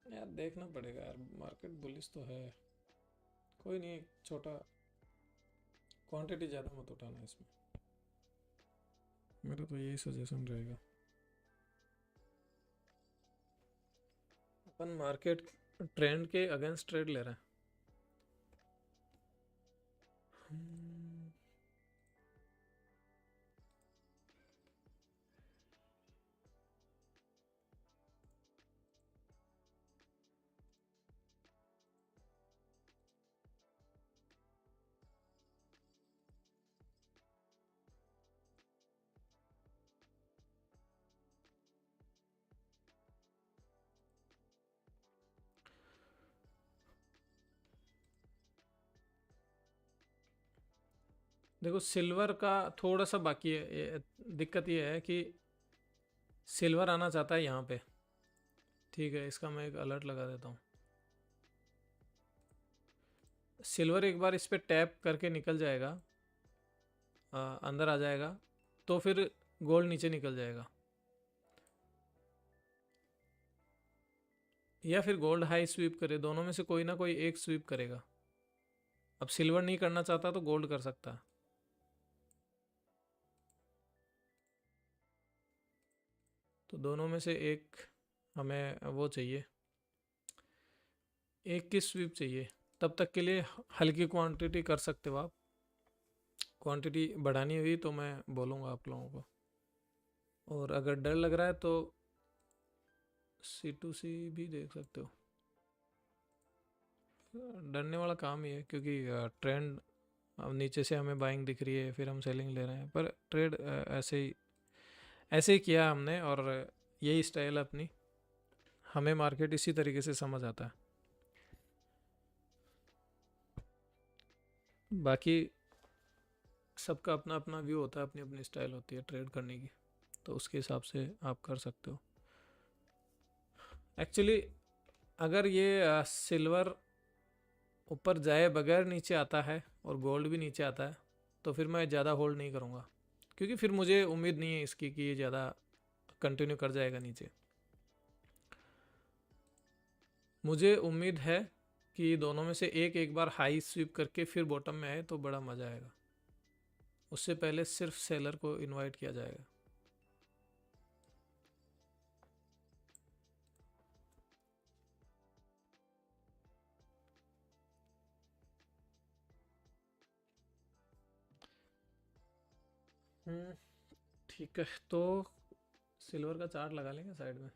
यार देखना पड़ेगा यार, मार्केट बुलिश तो है। कोई नहीं, छोटा क्वांटिटी ज़्यादा मत उठाना इसमें, मेरा तो यही सजेशन रहेगा। अपन मार्केट ट्रेंड के अगेंस्ट ट्रेड ले रहे हैं। देखो सिल्वर का थोड़ा सा बाकी है, दिक्कत ये है कि सिल्वर आना चाहता है यहाँ पे। ठीक है, इसका मैं एक अलर्ट लगा देता हूँ। सिल्वर एक बार इस पे टैप करके निकल जाएगा, अंदर आ जाएगा, तो फिर गोल्ड नीचे निकल जाएगा, या फिर गोल्ड हाई स्वीप करे, दोनों में से कोई ना कोई एक स्वीप करेगा। अब सिल्वर नहीं करना चाहता तो गोल्ड कर सकता है। तो दोनों में से एक हमें वो चाहिए, एक की स्वीप चाहिए। तब तक के लिए हल्की क्वांटिटी कर सकते हो आप। क्वांटिटी बढ़ानी हुई तो मैं बोलूँगा आप लोगों को। और अगर डर लग रहा है तो C2C भी देख सकते हो। डरने वाला काम ही है, क्योंकि ट्रेंड अब नीचे से हमें बाइंग दिख रही है, फिर हम सेलिंग ले रहे हैं, पर ट्रेड ऐसे ही किया हमने, और यही स्टाइल अपनी, हमें मार्केट इसी तरीके से समझ आता है। बाकी सबका अपना अपना व्यू होता है, अपनी अपनी स्टाइल होती है ट्रेड करने की, तो उसके हिसाब से आप कर सकते हो। एक्चुअली अगर ये सिल्वर ऊपर जाए बगैर नीचे आता है और गोल्ड भी नीचे आता है, तो फिर मैं ज़्यादा होल्ड नहीं करूँगा, क्योंकि फिर मुझे उम्मीद नहीं है इसकी कि ये ज़्यादा कंटिन्यू कर जाएगा नीचे। मुझे उम्मीद है कि दोनों में से एक बार हाई स्वीप करके फिर बॉटम में आए तो बड़ा मज़ा आएगा। उससे पहले सिर्फ सेलर को इनवाइट किया जाएगा। ठीक है, तो सिल्वर का चार्ट लगा लेंगे साइड में,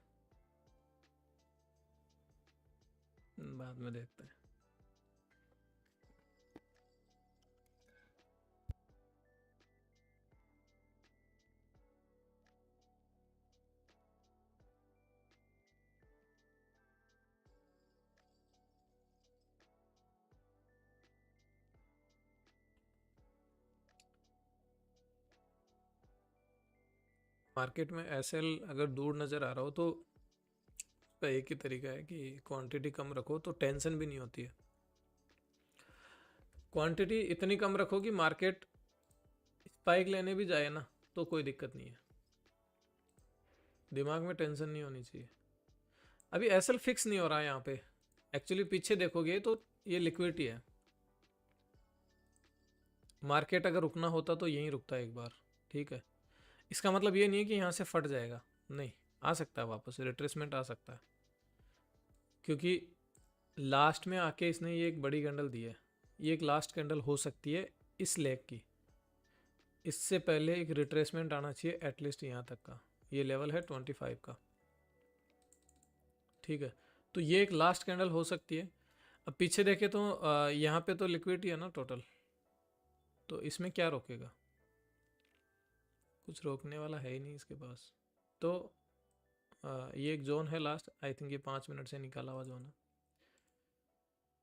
बाद में देखते हैं। मार्केट में एसएल अगर दूर नज़र आ रहा हो तो उसका एक ही तरीका है कि क्वांटिटी कम रखो, तो टेंशन भी नहीं होती है। क्वांटिटी इतनी कम रखो कि मार्केट स्पाइक लेने भी जाए ना तो कोई दिक्कत नहीं है, दिमाग में टेंशन नहीं होनी चाहिए। अभी एसएल फिक्स नहीं हो रहा है यहाँ पे। एक्चुअली पीछे देखोगे तो ये लिक्विडिटी है। मार्केट अगर रुकना होता तो यहीं रुकता है एक बार। ठीक है, इसका मतलब ये नहीं है कि यहाँ से फट जाएगा, नहीं, आ सकता है वापस, रिट्रेसमेंट आ सकता है, क्योंकि लास्ट में आके इसने ये एक बड़ी कैंडल दी है। ये एक लास्ट कैंडल हो सकती है इस लेग की। इससे पहले एक रिट्रेसमेंट आना चाहिए एटलीस्ट यहाँ तक का। ये लेवल है 25 का। ठीक है, तो ये एक लास्ट कैंडल हो सकती है। अब पीछे देखे तो यहाँ पे तो लिक्विडिटी है ना टोटल, तो इसमें क्या रोकेगा? कुछ रोकने वाला है ही नहीं इसके पास। तो ये एक जोन है लास्ट, आई थिंक ये 5 मिनट से निकाला हुआ जोन है,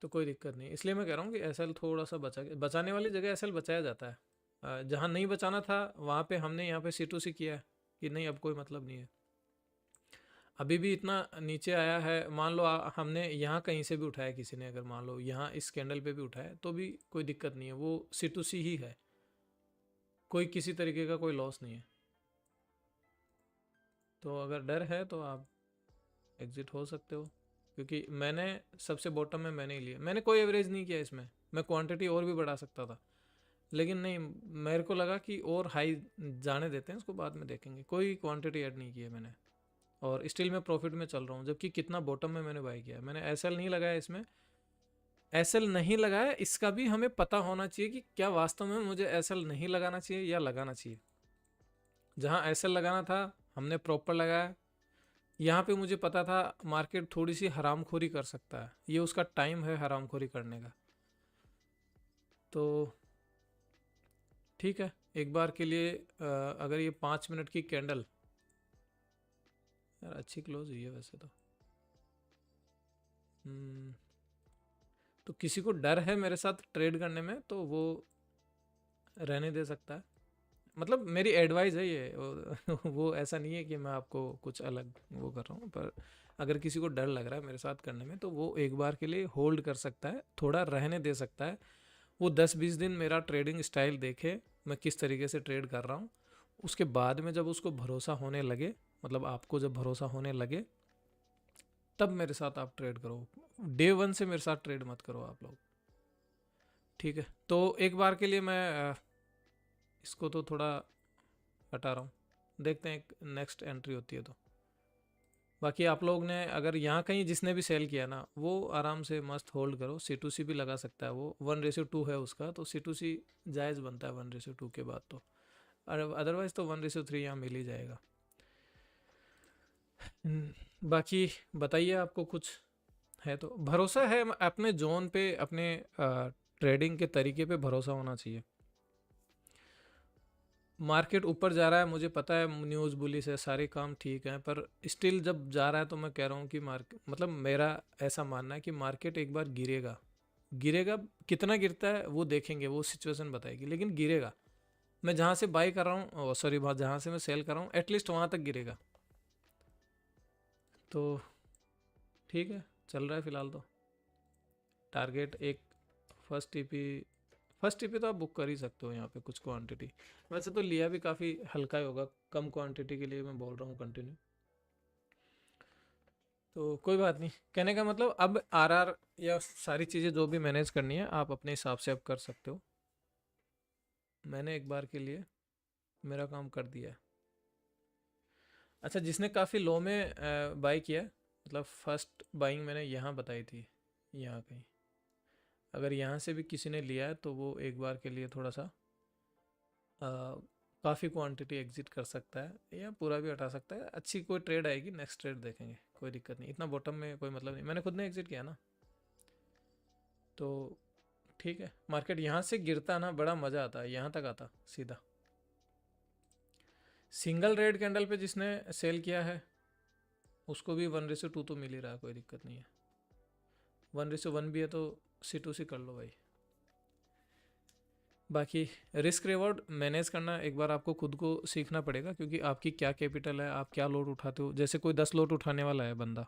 तो कोई दिक्कत नहीं। इसलिए मैं कह रहा हूँ कि एसएल थोड़ा सा बचाने वाली जगह एसएल बचाया जाता है। जहाँ नहीं बचाना था वहाँ पे हमने यहाँ पे C2C किया है कि नहीं, अब कोई मतलब नहीं है। अभी भी इतना नीचे आया है, मान लो हमने यहाँ कहीं से भी उठाया, किसी ने अगर मान लो यहाँ इस कैंडल पे भी उठाया तो भी कोई दिक्कत नहीं है, वो C2C ही है, कोई किसी तरीके का कोई लॉस नहीं है। तो अगर डर है तो आप एग्जिट हो सकते हो, क्योंकि मैंने सबसे बॉटम में मैंने ही लिया, मैंने कोई एवरेज नहीं किया इसमें, मैं क्वांटिटी और भी बढ़ा सकता था, लेकिन नहीं, मेरे को लगा कि और हाई जाने देते हैं, उसको बाद में देखेंगे, कोई क्वांटिटी ऐड नहीं की है मैंने, और स्टिल मैं प्रॉफिट में चल रहा हूँ, जबकि कितना बॉटम में मैंने बाई किया है। मैंने एसएल नहीं लगाया इसमें, एसएल नहीं लगाया, इसका भी हमें पता होना चाहिए कि क्या वास्तव में मुझे एसएल नहीं लगाना चाहिए या लगाना चाहिए। जहाँ एसएल लगाना था हमने प्रॉपर लगाया, यहाँ पे मुझे पता था मार्केट थोड़ी सी हरामखोरी कर सकता है, ये उसका टाइम है हरामखोरी करने का। तो ठीक है, एक बार के लिए अगर ये 5 मिनट की कैंडल, यार अच्छी क्लोज हुई है वैसे तो। तो किसी को डर है मेरे साथ ट्रेड करने में तो वो रहने दे सकता है, मतलब मेरी एडवाइस है ये, वो ऐसा नहीं है कि मैं आपको कुछ अलग वो कर रहा हूँ, पर अगर किसी को डर लग रहा है मेरे साथ करने में तो वो एक बार के लिए होल्ड कर सकता है, थोड़ा रहने दे सकता है, वो 10-20 दिन मेरा ट्रेडिंग स्टाइल देखे, मैं किस तरीके से ट्रेड कर रहा हूँ, उसके बाद में जब उसको भरोसा होने लगे, मतलब आपको जब भरोसा होने लगे, तब मेरे साथ आप ट्रेड करो, डे 1 से मेरे साथ ट्रेड मत करो आप लोग, ठीक है। तो एक बार के लिए मैं इसको तो थोड़ा हटा रहा हूँ, देखते हैं एक नेक्स्ट एंट्री होती है तो। बाकी आप लोग ने अगर यहाँ कहीं जिसने भी सेल किया ना, वो आराम से मस्त होल्ड करो, C2C भी लगा सकता है, वो 1:2 है उसका, तो C2C जायज़ बनता है 1:2 के बाद तो, अदरवाइज तो 1:3 यहाँ मिल ही जाएगा। बाकी बताइए आपको कुछ है तो, भरोसा है अपने जोन पे, अपने ट्रेडिंग के तरीके पे भरोसा होना चाहिए। मार्केट ऊपर जा रहा है, मुझे पता है न्यूज़ बुलिश है, सारे काम ठीक हैं, पर स्टिल जब जा रहा है तो मैं कह रहा हूँ कि मार्केट, मतलब मेरा ऐसा मानना है कि मार्केट एक बार गिरेगा, गिरेगा, कितना गिरता है वो देखेंगे, वो सिचुएशन बताएगी, लेकिन गिरेगा। मैं जहाँ से बाई कर रहा हूँ, सॉरी जहाँ से मैं सेल कर रहा हूँ, एटलीस्ट वहाँ तक गिरेगा। तो ठीक है, चल रहा है फिलहाल तो। टारगेट एक फर्स्ट टीपी तो आप बुक कर ही सकते हो यहाँ पे कुछ क्वांटिटी, वैसे तो लिया भी काफ़ी हल्का ही होगा, कम क्वांटिटी के लिए मैं बोल रहा हूँ कंटिन्यू, तो कोई बात नहीं। कहने का मतलब अब आरआर या सारी चीज़ें जो भी मैनेज करनी है आप अपने हिसाब से अब कर सकते हो, मैंने एक बार के लिए मेरा काम कर दिया है। अच्छा, जिसने काफ़ी लो में बाई किया है, मतलब फर्स्ट बाइंग मैंने यहाँ बताई थी, यहाँ कहीं, अगर यहाँ से भी किसी ने लिया है तो वो एक बार के लिए थोड़ा सा काफ़ी क्वांटिटी एग्जिट कर सकता है या पूरा भी हटा सकता है, अच्छी कोई ट्रेड आएगी, नेक्स्ट ट्रेड देखेंगे, कोई दिक्कत नहीं, इतना बॉटम में कोई मतलब नहीं, मैंने खुद ने एग्जिट किया ना, तो ठीक है। मार्केट यहाँ से गिरता ना बड़ा मज़ा आता है, यहाँ तक आता सीधा, सिंगल रेड कैंडल पे जिसने सेल किया है उसको भी 1:2 तो मिल ही रहा है, कोई दिक्कत नहीं है, 1:1 भी है तो C2C कर लो भाई। बाकी रिस्क रिवॉर्ड मैनेज करना एक बार आपको खुद को सीखना पड़ेगा, क्योंकि आपकी क्या कैपिटल है, आप क्या लोड उठाते हो, जैसे कोई 10 लोड उठाने वाला है बंदा,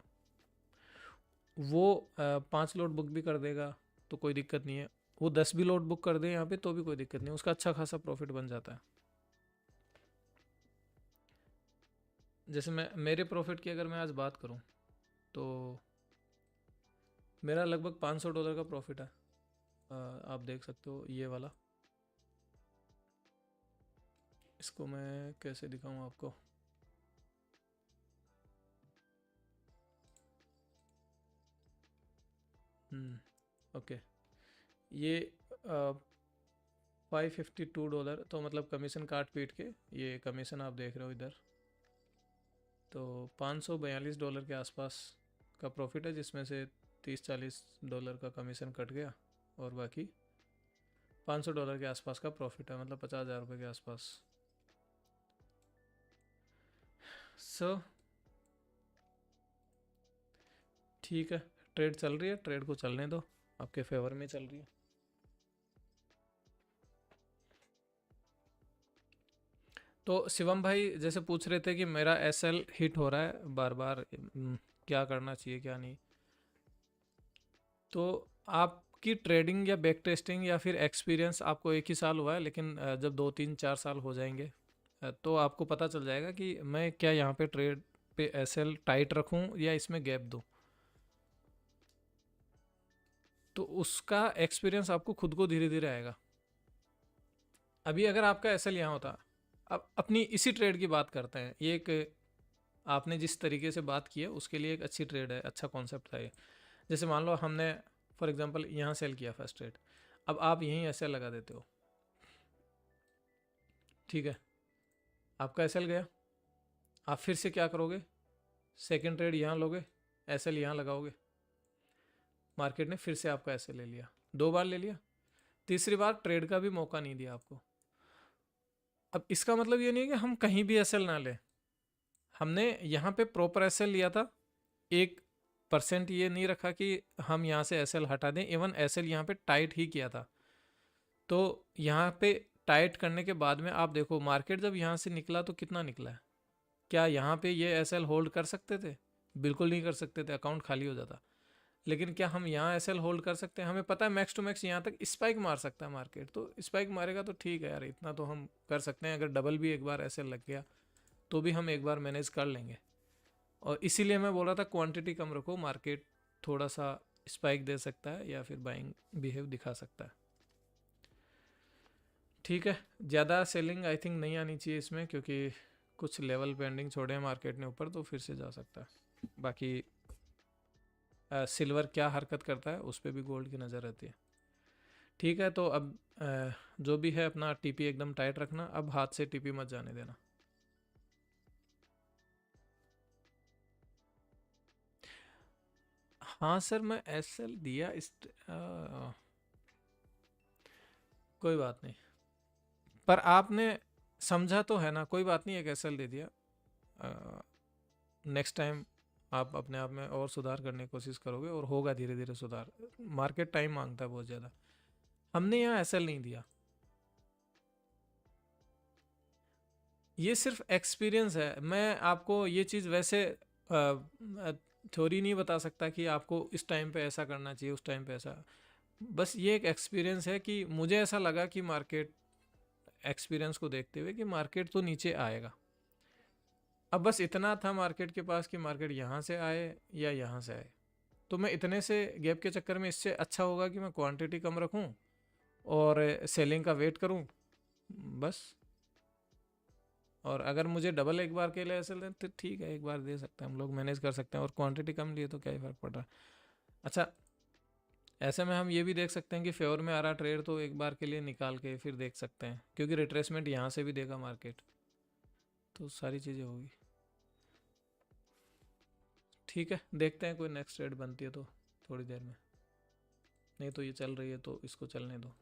वो 5 लोड बुक भी कर देगा तो कोई दिक्कत नहीं है, वो 10 भी लोड बुक कर दे यहाँ पे तो भी कोई दिक्कत नहीं, उसका अच्छा खासा प्रॉफिट बन जाता है। जैसे मैं मेरे प्रॉफिट की अगर मैं आज बात करूँ तो मेरा लगभग $500 का प्रॉफिट है, आप देख सकते हो ये वाला, इसको मैं कैसे दिखाऊं आपको, ओके, ये $552, तो मतलब कमीशन काट पीट के ये कमीशन आप देख रहे हो इधर, तो $542 के आसपास का प्रॉफिट है, जिसमें से $30-40 का कमीशन कट गया, और बाकी $500 के आसपास का प्रॉफिट है, मतलब 50,000 रुपये के आसपास। सो ठीक है, ट्रेड चल रही है, ट्रेड को चलने दो, आपके फेवर में चल रही है। तो शिवम भाई जैसे पूछ रहे थे कि मेरा एसएल हिट हो रहा है बार बार, क्या करना चाहिए क्या नहीं, तो आपकी ट्रेडिंग या बैक टेस्टिंग या फिर एक्सपीरियंस आपको 1 ही साल हुआ है, लेकिन जब 2-3-4 साल हो जाएंगे तो आपको पता चल जाएगा कि मैं क्या यहाँ पे ट्रेड पे एसएल टाइट रखूं या इसमें गैप दूं, तो उसका एक्सपीरियंस आपको खुद को धीरे धीरे आएगा। अभी अगर आपका एसएल यहाँ होता, अब अपनी इसी ट्रेड की बात करते हैं, ये एक आपने जिस तरीके से बात की है उसके लिए एक अच्छी ट्रेड है, अच्छा कॉन्सेप्ट था ये। जैसे मान लो हमने फॉर एग्जांपल यहाँ सेल किया फर्स्ट ट्रेड, अब आप यहीं एसएल लगा देते हो, ठीक है, आपका एसएल गया, आप फिर से क्या करोगे, सेकंड ट्रेड यहाँ लोगे, एसएल यहाँ लगाओगे, मार्केट ने फिर से आपका एसएल ले लिया, 2 बार ले लिया, तीसरी बार ट्रेड का भी मौका नहीं दिया आपको। अब इसका मतलब ये नहीं है कि हम कहीं भी एसएल ना लें, हमने यहाँ पे प्रॉपर एसएल लिया था, 1% ये नहीं रखा कि हम यहाँ से एसएल हटा दें, इवन एसएल यहाँ पे टाइट ही किया था। तो यहाँ पे टाइट करने के बाद में आप देखो मार्केट जब यहाँ से निकला तो कितना निकला है, क्या यहाँ पे ये एसएल होल्ड कर सकते थे? बिल्कुल नहीं कर सकते थे, अकाउंट खाली हो जाता। लेकिन क्या हम यहाँ एसएल होल्ड कर सकते हैं? हमें पता है मैक्स टू मैक्स यहाँ तक स्पाइक मार सकता है मार्केट, तो स्पाइक मारेगा तो ठीक है यार, इतना तो हम कर सकते हैं। अगर डबल भी एक बार एसएल लग गया तो भी हम एक बार मैनेज कर लेंगे। और इसीलिए मैं बोल रहा था क्वांटिटी कम रखो, मार्केट थोड़ा सा स्पाइक दे सकता है या फिर बाइंग बिहेव दिखा सकता है। ठीक है, ज़्यादा सेलिंग आई थिंक नहीं आनी चाहिए इसमें, क्योंकि कुछ लेवल पेंडिंग छोड़े हैं मार्केट ने ऊपर, तो फिर से जा सकता है। बाकी सिल्वर क्या हरकत करता है उस पर भी गोल्ड की नज़र रहती है। ठीक है, तो अब जो भी है अपना टीपी एकदम टाइट रखना, अब हाथ से टीपी मत जाने देना। हाँ सर, मैं एसएल दिया कोई बात नहीं, पर आपने समझा तो है ना, कोई बात नहीं, एक एसएल दे दिया, नेक्स्ट टाइम आप अपने आप में और सुधार करने की कोशिश करोगे और होगा धीरे धीरे सुधार। मार्केट टाइम मांगता है बहुत ज़्यादा, हमने यहाँ एसएल नहीं दिया, ये सिर्फ एक्सपीरियंस है। मैं आपको ये चीज़ वैसे थ्योरी नहीं बता सकता कि आपको इस टाइम पे ऐसा करना चाहिए, उस टाइम पे ऐसा, बस ये एक एक्सपीरियंस है कि मुझे ऐसा लगा कि मार्केट, एक्सपीरियंस को देखते हुए कि मार्केट तो नीचे आएगा। अब बस इतना था मार्केट के पास कि मार्केट यहाँ से आए या यहाँ से आए, तो मैं इतने से गैप के चक्कर में इससे अच्छा होगा कि मैं क्वांटिटी कम रखूँ और सेलिंग का वेट करूँ बस। और अगर मुझे डबल एक बार के लिए ऐसे दें तो ठीक है, एक बार दे सकते हैं, हम लोग मैनेज कर सकते हैं, और क्वांटिटी कम लिए तो क्या ही फ़र्क पड़ रहा है। अच्छा, ऐसे में हम ये भी देख सकते हैं कि फेवर में आ रहा ट्रेड तो एक बार के लिए निकाल के फिर देख सकते हैं, क्योंकि रिट्रेसमेंट यहाँ से भी देगा मार्केट, तो सारी चीज़ें होगी। ठीक है, देखते हैं कोई नेक्स्ट ट्रेड बनती है तो थोड़ी देर में, नहीं तो ये चल रही है तो इसको चलने दो।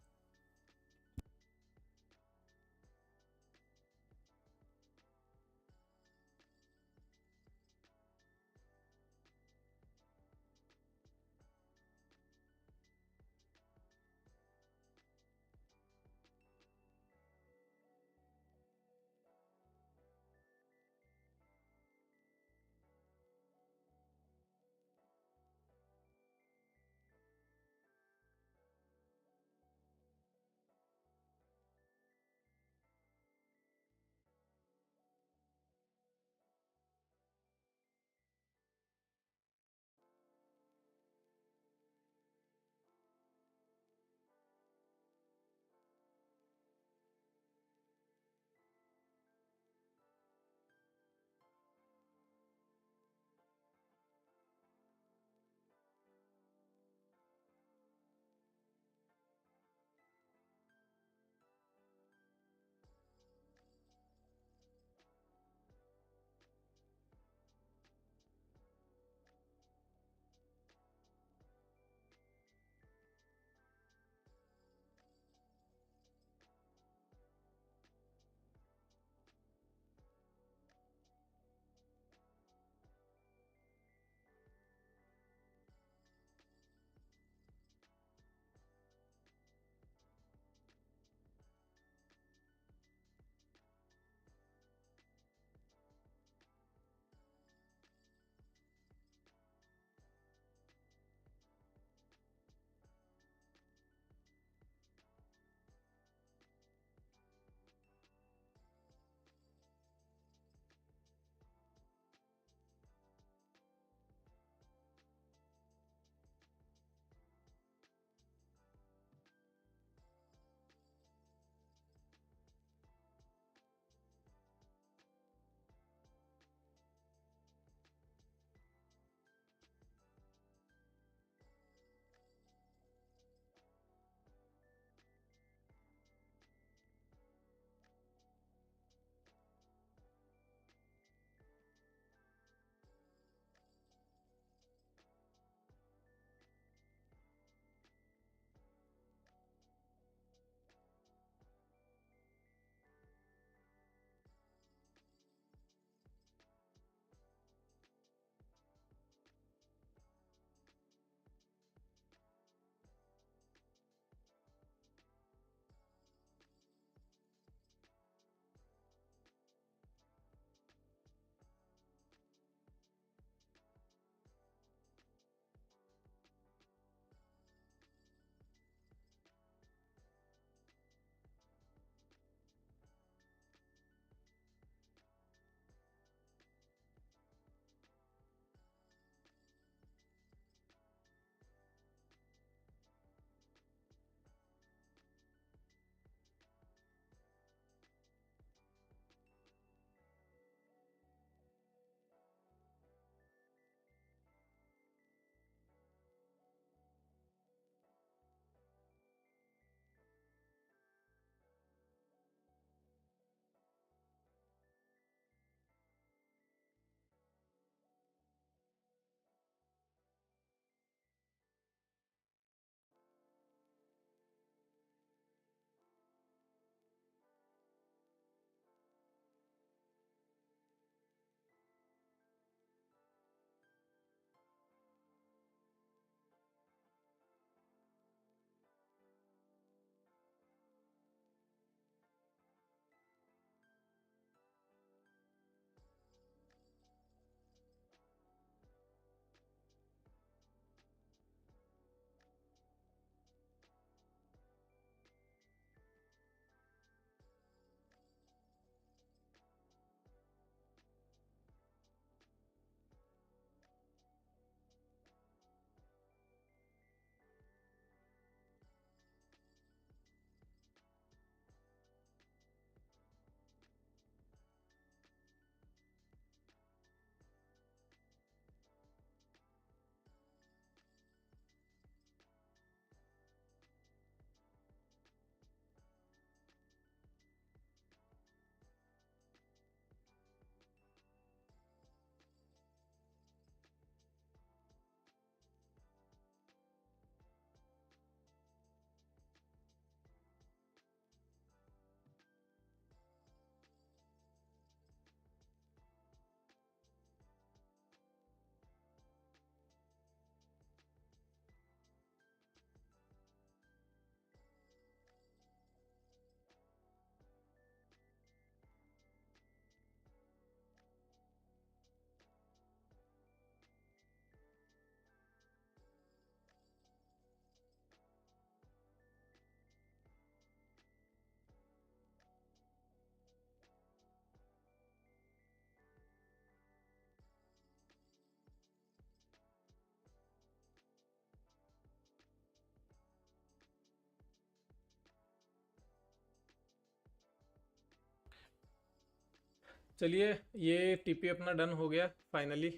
चलिए ये टीपी अपना डन हो गया फाइनली।